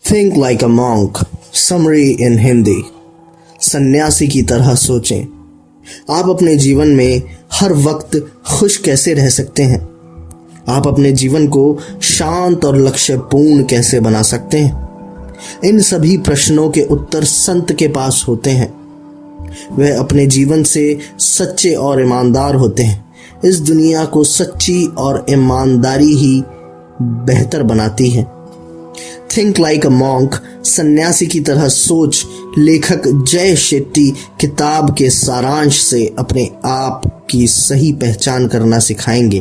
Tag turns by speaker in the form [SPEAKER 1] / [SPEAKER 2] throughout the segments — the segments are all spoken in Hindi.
[SPEAKER 1] Think like a monk, summary इन हिंदी। सन्यासी की तरह सोचें। आप अपने जीवन में हर वक्त खुश कैसे रह सकते हैं? आप अपने जीवन को शांत और लक्ष्यपूर्ण कैसे बना सकते हैं? इन सभी प्रश्नों के उत्तर संत के पास होते हैं। वह अपने जीवन से सच्चे और ईमानदार होते हैं। इस दुनिया को सच्ची और ईमानदारी ही बेहतर बनाती है। थिंक लाइक अ मॉन्क, सन्यासी की तरह सोच, लेखक जय शेट्टी किताब के सारांश से अपने आप की सही पहचान करना सिखाएंगे।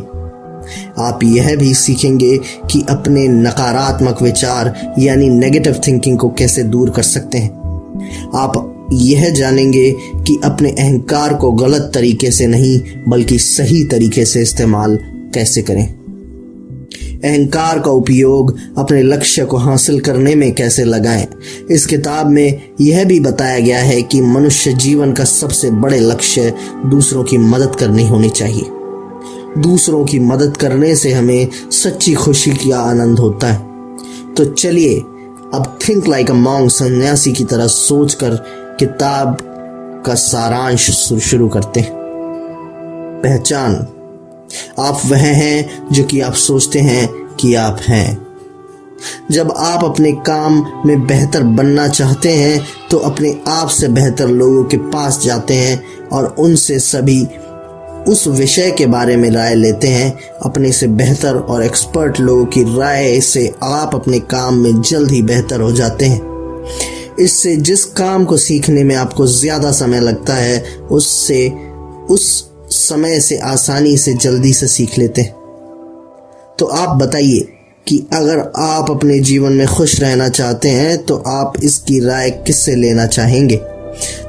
[SPEAKER 1] आप यह भी सीखेंगे कि अपने नकारात्मक विचार यानी नेगेटिव थिंकिंग को कैसे दूर कर सकते हैं। आप यह जानेंगे कि अपने अहंकार को गलत तरीके से नहीं बल्कि सही तरीके से इस्तेमाल कैसे करें। अहंकार का उपयोग अपने लक्ष्य को हासिल करने में कैसे लगाएं। इस किताब में यह भी बताया गया है कि मनुष्य जीवन का सबसे बड़े लक्ष्य दूसरों की मदद करनी होनी चाहिए। दूसरों की मदद करने से हमें सच्ची खुशी का आनंद होता है। तो चलिए अब थिंक लाइक अ मॉन्क, सन्यासी की तरह सोचकर किताब का सारांश शुरू करते हैं। पहचान। आप वह हैं जो कि आप सोचते हैं कि आप हैं। जब आप अपने काम में बेहतर बनना चाहते हैं तो अपने आप से बेहतर लोगों के पास जाते हैं और उनसे सभी उस विषय के बारे में राय लेते हैं। अपने से बेहतर और एक्सपर्ट लोगों की राय से आप अपने काम में जल्द ही बेहतर हो जाते हैं। इससे जिस काम को सीखने में आपको ज़्यादा समय लगता है उससे उस समय से आसानी से जल्दी से सीख लेते हैं। तो आप बताइए कि अगर आप अपने जीवन में खुश रहना चाहते हैं तो आप इसकी राय किससे लेना चाहेंगे?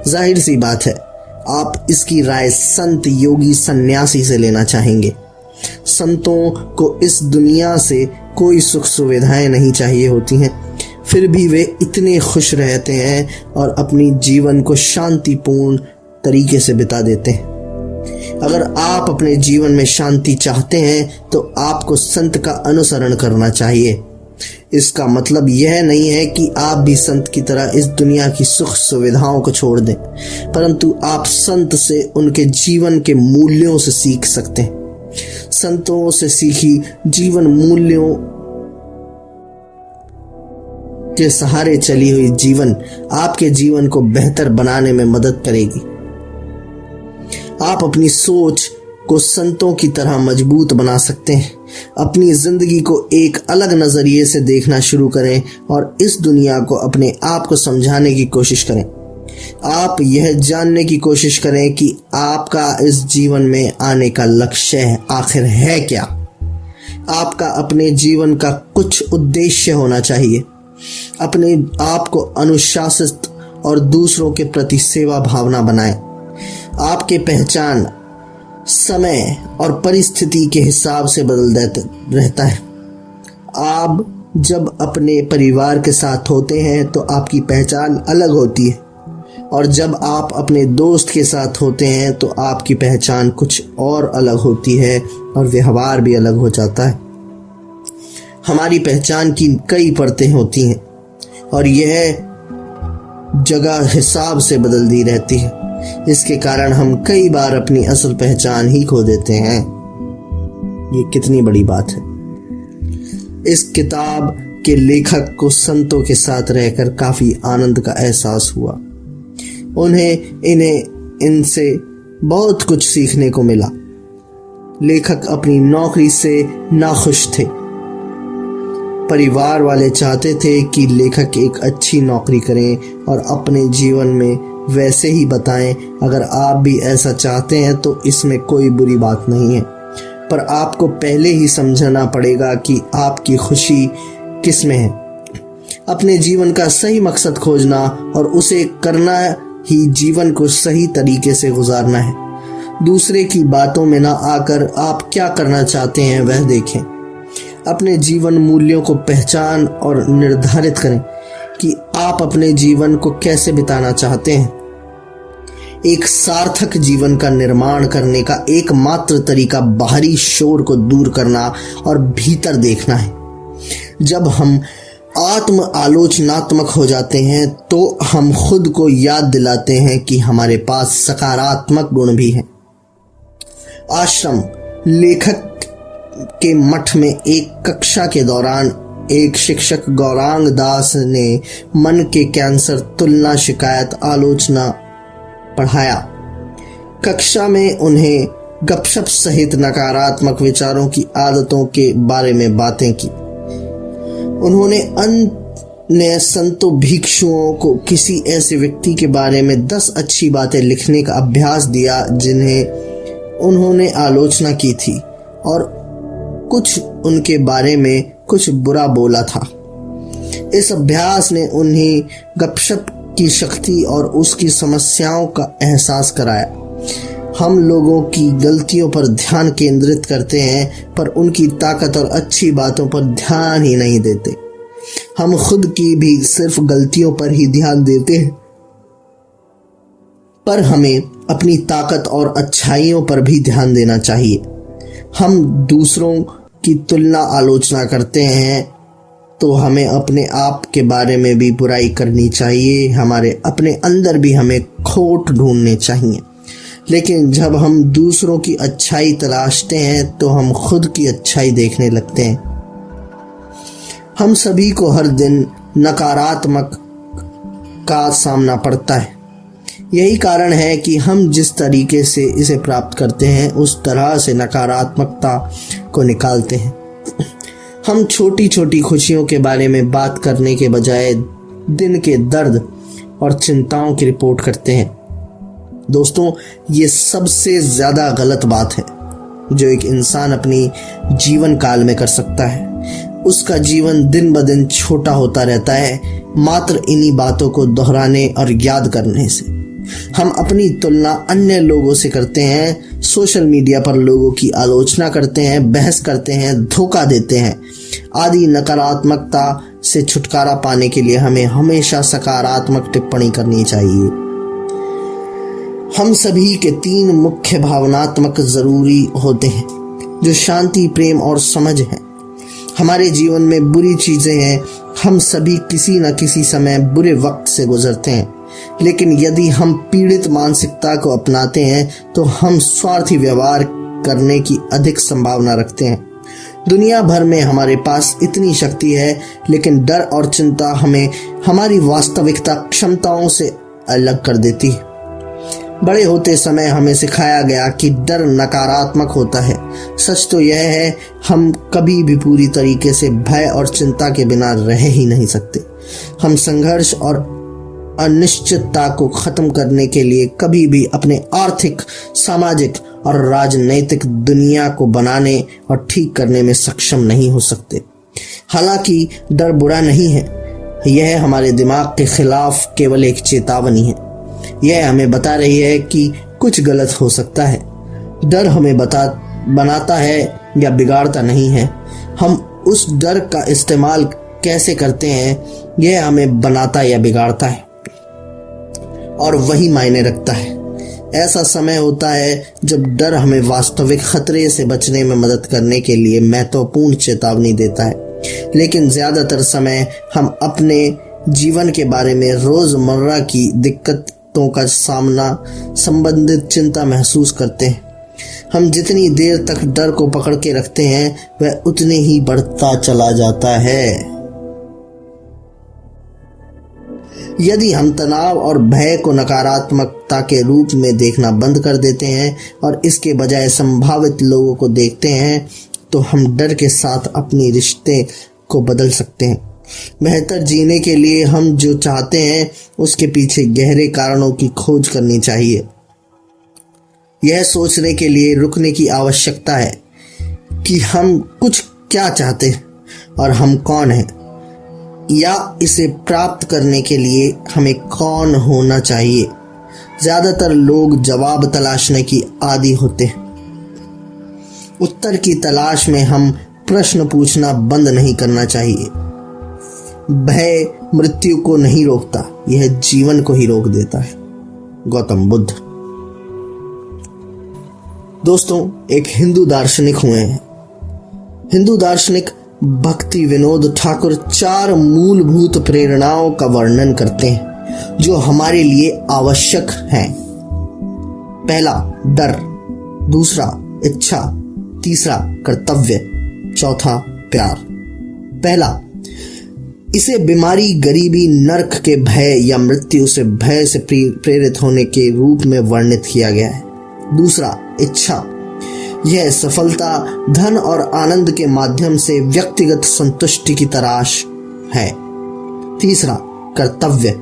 [SPEAKER 1] जाहिर सी बात है, आप इसकी राय संत, योगी, सन्यासी से लेना चाहेंगे। संतों को इस दुनिया से कोई सुख सुविधाएं नहीं चाहिए होती हैं, फिर भी वे इतने खुश रहते हैं और अपनी जीवन को शांतिपूर्ण तरीके से बिता देते हैं। अगर आप अपने जीवन में शांति चाहते हैं तो आपको संत का अनुसरण करना चाहिए। इसका मतलब यह नहीं है कि आप भी संत की तरह इस दुनिया की सुख सुविधाओं को छोड़ दें, परंतु आप संत से उनके जीवन के मूल्यों से सीख सकते हैं। संतों से सीखी जीवन मूल्यों के सहारे चली हुई जीवन आपके जीवन को बेहतर बनाने में मदद करेगी। आप अपनी सोच को संतों की तरह मजबूत बना सकते हैं। अपनी जिंदगी को एक अलग नजरिए से देखना शुरू करें और इस दुनिया को अपने आप को समझाने की कोशिश करें। आप यह जानने की कोशिश करें कि आपका इस जीवन में आने का लक्ष्य आखिर है क्या। आपका अपने जीवन का कुछ उद्देश्य होना चाहिए। अपने आप को अनुशासित और दूसरों के प्रति सेवा भावना बनाएं। आपकी पहचान समय और परिस्थिति के हिसाब से रहता है। आप जब अपने परिवार के साथ होते हैं तो आपकी पहचान अलग होती है और जब आप अपने दोस्त के साथ होते हैं तो आपकी पहचान कुछ और अलग होती है और व्यवहार भी अलग हो जाता है। हमारी पहचान की कई परतें होती हैं और यह जगह हिसाब से बदलती रहती है। इसके कारण हम कई बार अपनी असल पहचान ही खो देते हैं। ये कितनी बड़ी बात है। इस किताब के लेखक को संतों के साथ रहकर काफी आनंद का एहसास हुआ। इनसे बहुत कुछ सीखने को मिला। लेखक अपनी नौकरी से नाखुश थे। परिवार वाले चाहते थे कि लेखक एक अच्छी नौकरी करें और अपने जीवन में वैसे ही बताएं। अगर आप भी ऐसा चाहते हैं तो इसमें कोई बुरी बात नहीं है, पर आपको पहले ही समझना पड़ेगा कि आपकी खुशी किस में है। अपने जीवन का सही मकसद खोजना और उसे करना ही जीवन को सही तरीके से गुजारना है। दूसरे की बातों में ना आकर आप क्या करना चाहते हैं वह देखें। अपने जीवन मूल्यों को पहचान और निर्धारित करें कि आप अपने जीवन को कैसे बिताना चाहते हैं। एक सार्थक जीवन का निर्माण करने का एकमात्र तरीका बाहरी शोर को दूर करना और भीतर देखना है। जब हम आत्म आलोचनात्मक हो जाते हैं तो हम खुद को याद दिलाते हैं कि हमारे पास सकारात्मक गुण भी हैं। आश्रम लेखक के मठ में एक कक्षा के दौरान एक शिक्षक गौरांग दास ने मन के कैंसर, तुलना, शिकायत, आलोचना पढ़ाया। कक्षा में उन्हें गपशप सहित नकारात्मक विचारों की आदतों के बारे में बातें की। उन्होंने अन्य संतों, भिक्षुओं को किसी ऐसे व्यक्ति के बारे में 10 अच्छी बातें लिखने का अभ्यास दिया जिन्हें उन्होंने आलोचना की थी और कुछ उनके बारे में कुछ बुरा बोला था। इस अभ्यास ने उन्हें गपशप की शक्ति और उसकी समस्याओं का एहसास कराया। हम लोगों की गलतियों पर ध्यान केंद्रित करते हैं पर उनकी ताकत और अच्छी बातों पर ध्यान ही नहीं देते। हम खुद की भी सिर्फ गलतियों पर ही ध्यान देते हैं, पर हमें अपनी ताकत और अच्छाइयों पर भी ध्यान देना चाहिए। हम दूसरों की तुलना, आलोचना करते हैं तो हमें अपने आप के बारे में भी बुराई करनी चाहिए। हमारे अपने अंदर भी हमें खोट ढूंढने चाहिए। लेकिन जब हम दूसरों की अच्छाई तलाशते हैं तो हम खुद की अच्छाई देखने लगते हैं। हम सभी को हर दिन नकारात्मक का सामना पड़ता है। यही कारण है कि हम जिस तरीके से इसे प्राप्त करते हैं उस तरह से नकारात्मकता को निकालते हैं। हम छोटी छोटी खुशियों के बारे में बात करने के बजाय दिन के दर्द और चिंताओं की रिपोर्ट करते हैं। दोस्तों, ये सबसे ज़्यादा गलत बात है जो एक इंसान अपनी जीवन काल में कर सकता है। उसका जीवन दिन ब दिन छोटा होता रहता है मात्र इन्हीं बातों को दोहराने और याद करने से। हम अपनी तुलना अन्य लोगों से करते हैं, सोशल मीडिया पर लोगों की आलोचना करते हैं, बहस करते हैं, धोखा देते हैं। आदि नकारात्मकता से छुटकारा पाने के लिए हमें हमेशा सकारात्मक टिप्पणी करनी चाहिए। हम सभी के 3 मुख्य भावनात्मक जरूरी होते हैं जो शांति, प्रेम और समझ है। हमारे जीवन में बुरी चीजें हैं। हम सभी किसी न किसी समय बुरे वक्त से गुजरते हैं, लेकिन यदि हम पीड़ित मानसिकता को अपनाते हैं तो हम स्वार्थी व्यवहार करने की अधिक संभावना रखते हैं। दुनिया भर में हमारे पास इतनी शक्ति है, लेकिन डर और चिंता हमें हमारी वास्तविकता क्षमताओं से अलग कर देती है। बड़े होते समय हमें सिखाया गया कि डर नकारात्मक होता है। सच तो यह है, हम कभी भी पूरी तरीके से भय और चिंता के बिना रह ही नहीं सकते। हम संघर्ष और अनिश्चितता को खत्म करने के लिए कभी भी अपने आर्थिक, सामाजिक और राजनैतिक दुनिया को बनाने और ठीक करने में सक्षम नहीं हो सकते। हालांकि डर बुरा नहीं है, यह हमारे दिमाग के खिलाफ केवल एक चेतावनी है। यह हमें बता रही है कि कुछ गलत हो सकता है। डर हमें बनाता है या बिगाड़ता नहीं है। हम उस डर का इस्तेमाल कैसे करते हैं यह हमें बनाता या बिगाड़ता है, और वही मायने रखता है। ऐसा समय होता है जब डर हमें वास्तविक खतरे से बचने में मदद करने के लिए महत्वपूर्ण चेतावनी देता है, लेकिन ज्यादातर समय हम अपने जीवन के बारे में रोजमर्रा की दिक्कतों का सामना संबंधित चिंता महसूस करते हैं। हम जितनी देर तक डर को पकड़ के रखते हैं वह उतने ही बढ़ता चला जाता है। यदि हम तनाव और भय को नकारात्मकता के रूप में देखना बंद कर देते हैं और इसके बजाय संभावित लोगों को देखते हैं तो हम डर के साथ अपनी रिश्ते को बदल सकते हैं। बेहतर जीने के लिए हम जो चाहते हैं उसके पीछे गहरे कारणों की खोज करनी चाहिए। यह सोचने के लिए रुकने की आवश्यकता है कि हम कुछ क्या चाहते हैं और हम कौन हैं, या इसे प्राप्त करने के लिए हमें कौन होना चाहिए। ज्यादातर लोग जवाब तलाशने की आदी होते हैं। उत्तर की तलाश में हम प्रश्न पूछना बंद नहीं करना चाहिए। भय मृत्यु को नहीं रोकता, यह जीवन को ही रोक देता है। गौतम बुद्ध। दोस्तों, एक हिंदू दार्शनिक हुए हैं। हिंदू दार्शनिक भक्ति विनोद ठाकुर 4 मूलभूत प्रेरणाओं का वर्णन करते हैं जो हमारे लिए आवश्यक हैं। पहला डर, दूसरा इच्छा, तीसरा कर्तव्य, चौथा प्यार। पहला, इसे बीमारी, गरीबी, नरक के भय या मृत्यु से भय से प्रेरित होने के रूप में वर्णित किया गया है। दूसरा इच्छा, यह सफलता, धन और आनंद के माध्यम से व्यक्तिगत संतुष्टि की तलाश है। तीसरा कर्तव्य,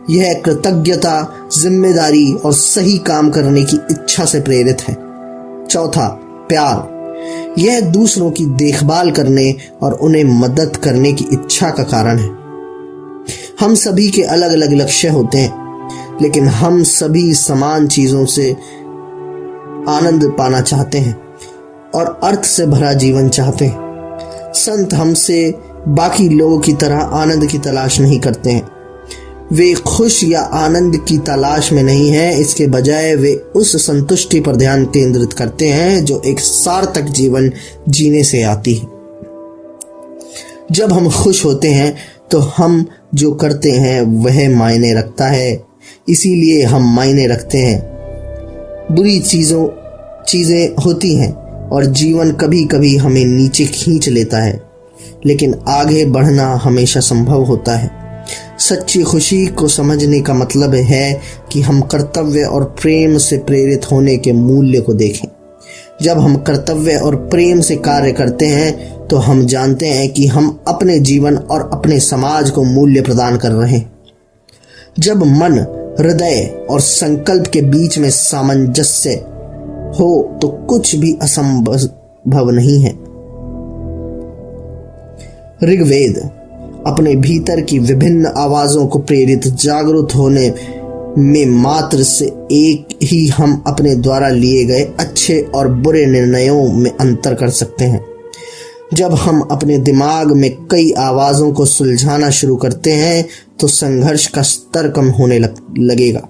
[SPEAKER 1] यह कृतज्ञता, जिम्मेदारी और सही काम करने की इच्छा से प्रेरित है। चौथा प्यार, यह दूसरों की देखभाल करने और उन्हें मदद करने की इच्छा का कारण है। हम सभी के अलग अलग लक्ष्य होते हैं, लेकिन हम सभी समान चीजों से आनंद पाना चाहते हैं और अर्थ से भरा जीवन चाहते हैं। संत हमसे बाकी लोगों की तरह आनंद की तलाश नहीं करते हैं। वे खुश या आनंद की तलाश में नहीं हैं, इसके बजाय वे उस संतुष्टि पर ध्यान केंद्रित करते हैं जो एक सार्थक जीवन जीने से आती है। जब हम खुश होते हैं तो हम जो करते हैं वह मायने रखता है, इसीलिए हम मायने रखते हैं। बुरी चीजें होती हैं और जीवन कभी कभी हमें नीचे खींच लेता है, लेकिन आगे बढ़ना हमेशा संभव होता है। सच्ची खुशी को समझने का मतलब है कि हम कर्तव्य और प्रेम से प्रेरित होने के मूल्य को देखें। जब हम कर्तव्य और प्रेम से कार्य करते हैं तो हम जानते हैं कि हम अपने जीवन और अपने समाज को मूल्य प्रदान कर रहे हैं। जब मन, हृदय और संकल्प के बीच में सामंजस्य हो तो कुछ भी असंभव नहीं है। ऋग्वेद अपने भीतर की विभिन्न आवाजों को प्रेरित जागरूक होने में मात्र से एक ही हम अपने द्वारा लिए गए अच्छे और बुरे निर्णयों में अंतर कर सकते हैं। जब हम अपने दिमाग में कई आवाजों को सुलझाना शुरू करते हैं तो संघर्ष का स्तर कम होने लगेगा।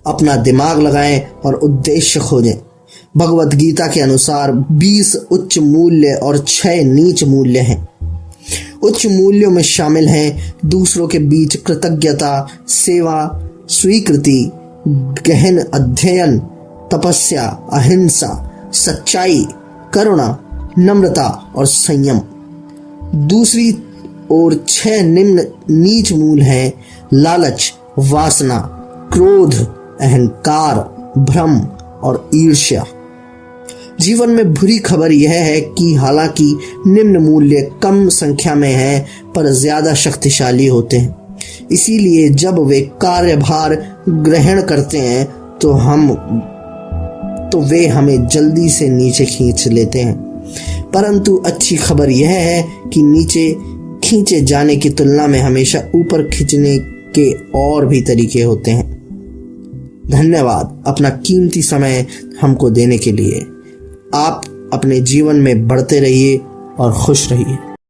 [SPEAKER 1] अपना दिमाग लगाएं और उद्देश्य खोजें। भगवत गीता के अनुसार 20 उच्च मूल्य और 6 नीच मूल्य हैं। उच्च मूल्यों में शामिल हैं दूसरों के बीच कृतज्ञता, सेवा, स्वीकृति, गहन अध्ययन, तपस्या, अहिंसा, सच्चाई, करुणा, नम्रता और संयम। दूसरी ओर 6 निम्न नीच मूल हैं लालच, वासना, क्रोध, अहंकार, भ्रम और ईर्ष्या। जीवन में बुरी खबर यह है कि हालांकि निम्न मूल्य कम संख्या में हैं पर ज्यादा शक्तिशाली होते हैं। इसीलिए जब वे कार्यभार ग्रहण करते हैं तो वे हमें जल्दी से नीचे खींच लेते हैं। परंतु अच्छी खबर यह है कि नीचे खींचे जाने की तुलना में हमेशा ऊपर खींचने के और भी तरीके होते हैं। धन्यवाद अपना कीमती समय हमको देने के लिए। आप अपने जीवन में बढ़ते रहिए और खुश रहिए।